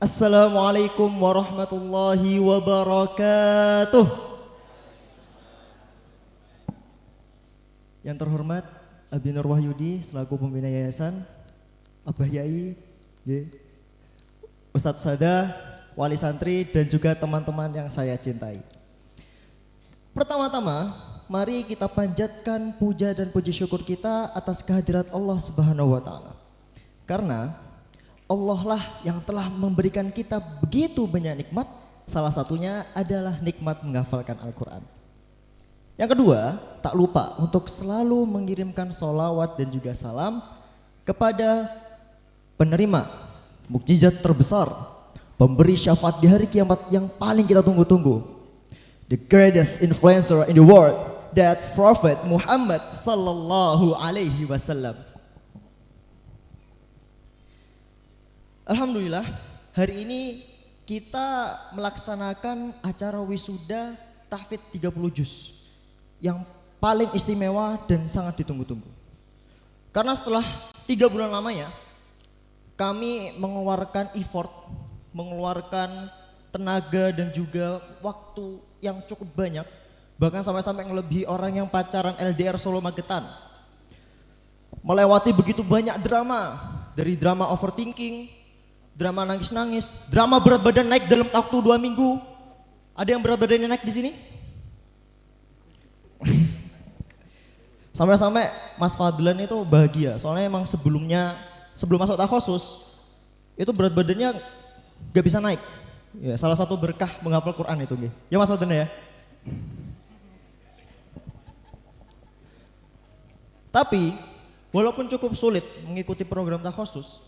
Assalamualaikum warahmatullahi wabarakatuh. Yang terhormat Abi Nur Wahyudi selaku pembina yayasan, Abah Yai, Ustadz Sada, wali santri dan juga teman-teman yang saya cintai. Pertama-tama, mari kita panjatkan puja dan puji syukur kita atas kehadirat Allah Subhanahu wa taala. Karena Allah lah yang telah memberikan kita begitu banyak nikmat, salah satunya adalah nikmat menghafalkan Al-Quran. Yang kedua, tak lupa untuk selalu mengirimkan sholawat dan juga salam kepada penerima mukjizat terbesar, pemberi syafaat di hari kiamat yang paling kita tunggu-tunggu. The greatest influencer in the world, that's Prophet Muhammad sallallahu alaihi wasallam. Alhamdulillah, hari ini kita melaksanakan acara wisuda tahfidz 30 juz yang paling istimewa dan sangat ditunggu-tunggu. Karena setelah 3 bulan lamanya kami mengeluarkan effort, mengeluarkan tenaga dan juga waktu yang cukup banyak, bahkan sampai-sampai melebihi orang yang pacaran LDR Solo Magetan. Melewati begitu banyak drama, dari drama overthinking, drama nangis-nangis, drama berat badan naik dalam waktu 2 minggu. Ada yang berat badannya naik di sini? Sampai-sampai Mas Fadlan itu bahagia, soalnya emang sebelum masuk takhosus itu berat badannya gak bisa naik. Ya, salah satu berkah menghafal Quran itu, ya Mas Fadlan ya. Tapi walaupun cukup sulit mengikuti program takhosus,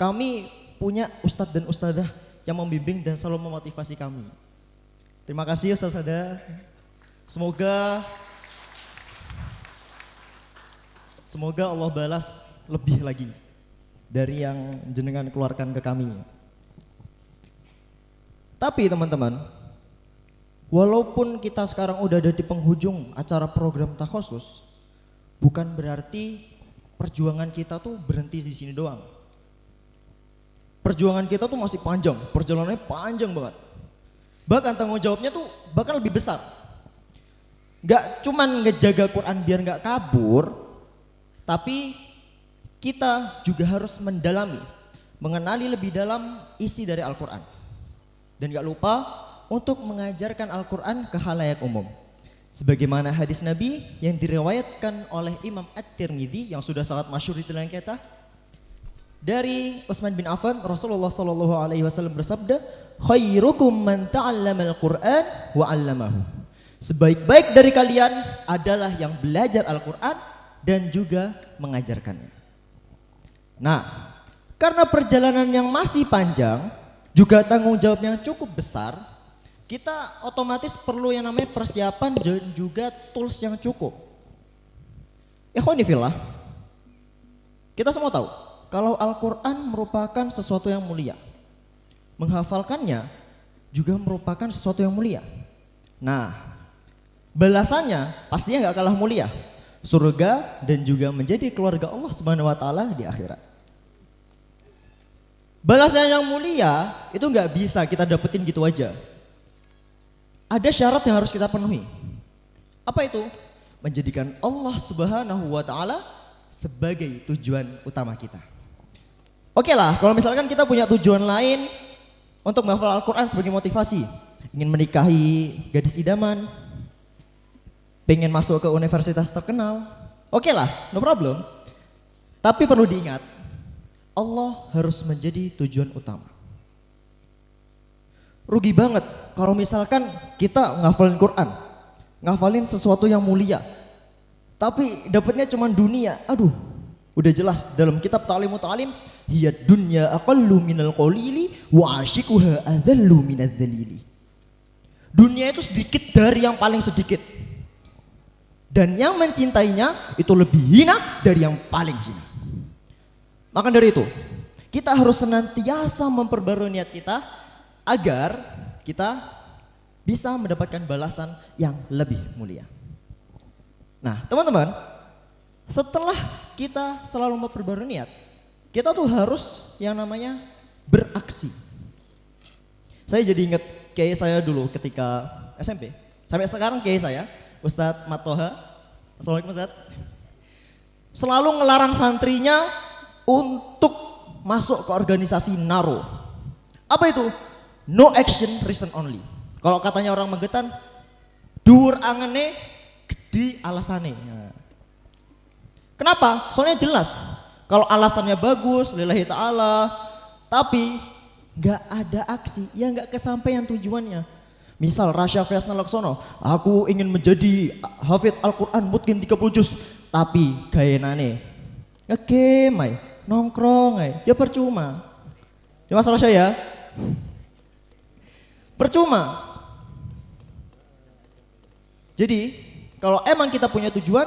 kami punya ustadz dan ustadzah yang membimbing dan selalu memotivasi kami. Terima kasih Ustadz Sada. Semoga Allah balas lebih lagi dari yang jenengan keluarkan ke kami. Tapi teman-teman, walaupun kita sekarang udah ada di penghujung acara program takhosus, bukan berarti perjuangan kita tuh berhenti di sini doang. Perjuangan kita tuh masih panjang, perjalanannya panjang banget. Bahkan tanggung jawabnya tuh bakal lebih besar. Gak cuman ngejaga Quran biar gak kabur, tapi kita juga harus mendalami, mengenali lebih dalam isi dari Al-Quran. Dan gak lupa untuk mengajarkan Al-Quran ke khalayak umum. Sebagaimana hadis Nabi yang diriwayatkan oleh Imam At-Tirmidzi yang sudah sangat masyhur di telinga kita. Dari Utsman bin Affan, Rasulullah sallallahu alaihi wasallam bersabda, "Khairukum man ta'allama al-Qur'an wa 'allamahu." Sebaik-baik dari kalian adalah yang belajar Al-Qur'an dan juga mengajarkannya. Nah, karena perjalanan yang masih panjang, juga tanggung jawab yang cukup besar, kita otomatis perlu yang namanya persiapan dan juga tools yang cukup. Ikhwani fillah, kita semua tahu kalau Al-Quran merupakan sesuatu yang mulia, menghafalkannya juga merupakan sesuatu yang mulia. Nah, balasannya pastinya gak kalah mulia, surga dan juga menjadi keluarga Allah Subhanahu wa taala di akhirat. Balasan yang mulia itu gak bisa kita dapetin gitu aja. Ada syarat yang harus kita penuhi. Apa itu? Menjadikan Allah Subhanahu wa taala sebagai tujuan utama kita. Oke lah, kalau misalkan kita punya tujuan lain untuk menghafal Al-Quran sebagai motivasi, ingin menikahi gadis idaman, pengen masuk ke universitas terkenal, oke lah, no problem. Tapi perlu diingat, Allah harus menjadi tujuan utama. Rugi banget kalau misalkan kita ngafalin Quran, ngafalin sesuatu yang mulia, tapi dapatnya cuma dunia. Aduh, udah jelas dalam kitab Ta'limut Ta'lim, hiya dunya aqallu minal qalili wa ashikuha adzallu minadz dzalili. Dunia itu sedikit dari yang paling sedikit, dan yang mencintainya itu lebih hina dari yang paling hina. Maka dari itu, kita harus senantiasa memperbarui niat kita agar kita bisa mendapatkan balasan yang lebih mulia. Nah, teman-teman, setelah kita selalu memperbarui niat, kita tuh harus yang namanya beraksi. Saya jadi ingat kiai saya dulu ketika SMP. Sampai sekarang kiai saya, Ustadz Matoha. Assalamualaikum Ustadz. Selalu ngelarang santrinya untuk masuk ke organisasi NARO. Apa itu? No action, reason only. Kalau katanya orang Magetan, dur angene, gede alasane. Nah. Kenapa? Soalnya jelas. Kalau alasannya bagus, lillahi ta'ala, tapi nggak ada aksi, ya nggak kesampaian tujuannya. Misal Rasya Vyasna Laksono, aku ingin menjadi hafidz Al-Quran mungkin 30 juz, tapi gayenane ngegame, nongkrong, ya percuma. Ya Mas Rasya ya, percuma. Jadi kalau emang kita punya tujuan,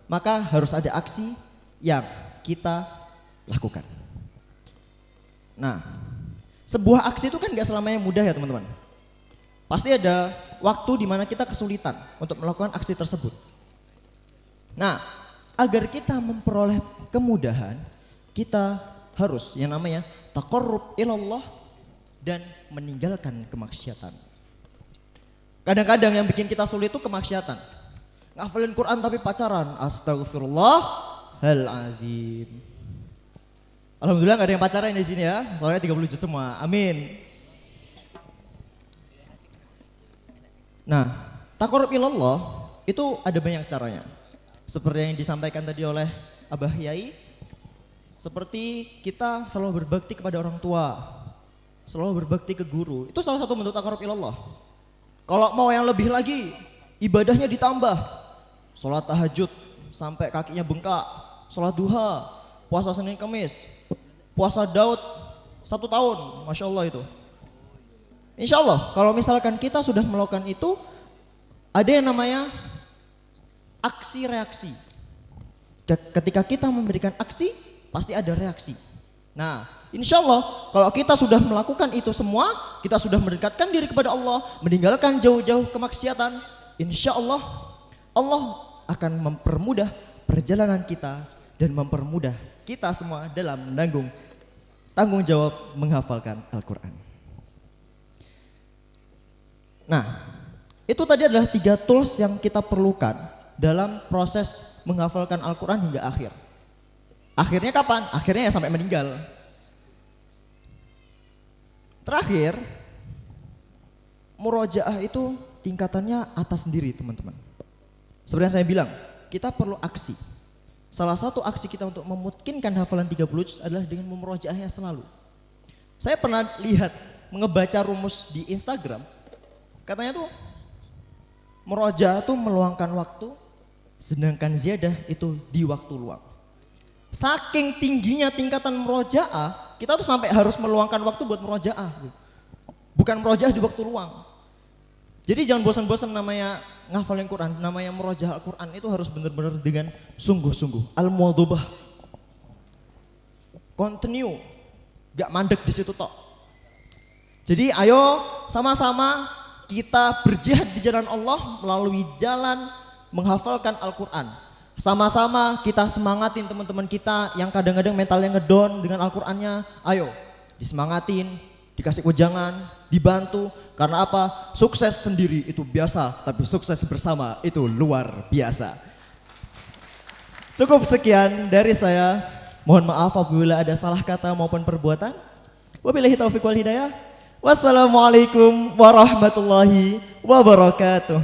maka harus ada aksi yang kita lakukan. Nah, sebuah aksi itu kan gak selamanya mudah ya teman-teman. Pasti ada waktu di mana kita kesulitan untuk melakukan aksi tersebut. Nah, agar kita memperoleh kemudahan, kita harus yang namanya taqarrub ilallah dan meninggalkan kemaksiatan. Kadang-kadang yang bikin kita sulit itu kemaksiatan. Ngafalin Quran tapi pacaran, astagfirullahaladzim. Alhamdulillah gak ada yang pacaran di sini ya, soalnya 30 juz semua, amin. Nah, taqarrub ilallah itu ada banyak caranya. Seperti yang disampaikan tadi oleh Abah Yai, seperti kita selalu berbakti kepada orang tua, selalu berbakti ke guru, itu salah satu bentuk taqarrub ilallah. Kalau mau yang lebih lagi, ibadahnya ditambah. Sholat tahajud sampai kakinya bengkak, sholat duha, puasa Senin Kamis, puasa Daud 1 tahun, Masya Allah itu. Insya Allah kalau misalkan kita sudah melakukan itu, ada yang namanya aksi reaksi. Ketika kita memberikan aksi, pasti ada reaksi. Nah, insya Allah kalau kita sudah melakukan itu semua, kita sudah mendekatkan diri kepada Allah, meninggalkan jauh-jauh kemaksiatan, insya Allah Allah akan mempermudah perjalanan kita dan mempermudah kita semua dalam menanggung tanggung jawab menghafalkan Al-Quran. Nah, itu tadi adalah 3 tools yang kita perlukan dalam proses menghafalkan Al-Quran hingga akhir. Akhirnya kapan? Akhirnya ya sampai meninggal. Terakhir, murojaah itu tingkatannya atas sendiri teman-teman. Seperti yang saya bilang, kita perlu aksi. Salah satu aksi kita untuk memungkinkan hafalan 30 juz adalah dengan memurojaahnya selalu. Saya pernah lihat, mengebaca rumus di Instagram, katanya tuh murojaah tuh meluangkan waktu, sedangkan ziyadah itu di waktu luang. Saking tingginya tingkatan murojaah, kita tuh sampai harus meluangkan waktu buat murojaah. Bukan murojaah di waktu luang. Jadi jangan bosan-bosan namanya ngafalin Quran, namanya murojaah Al-Quran itu harus benar-benar dengan sungguh-sungguh. Al-muwadhabah. Continue. Gak mandek di situ tok. Jadi ayo sama-sama kita berjihad di jalan Allah melalui jalan menghafalkan Al-Quran. Sama-sama kita semangatin teman-teman kita yang kadang-kadang mentalnya ngedown dengan Al-Qurannya. Ayo disemangatin, dikasih wejangan, dibantu. Karena apa? Sukses sendiri itu biasa, tapi sukses bersama itu luar biasa. Cukup sekian dari saya. Mohon maaf apabila ada salah kata maupun perbuatan. Wabillahi taufiq wal hidayah. Wassalamualaikum warahmatullahi wabarakatuh.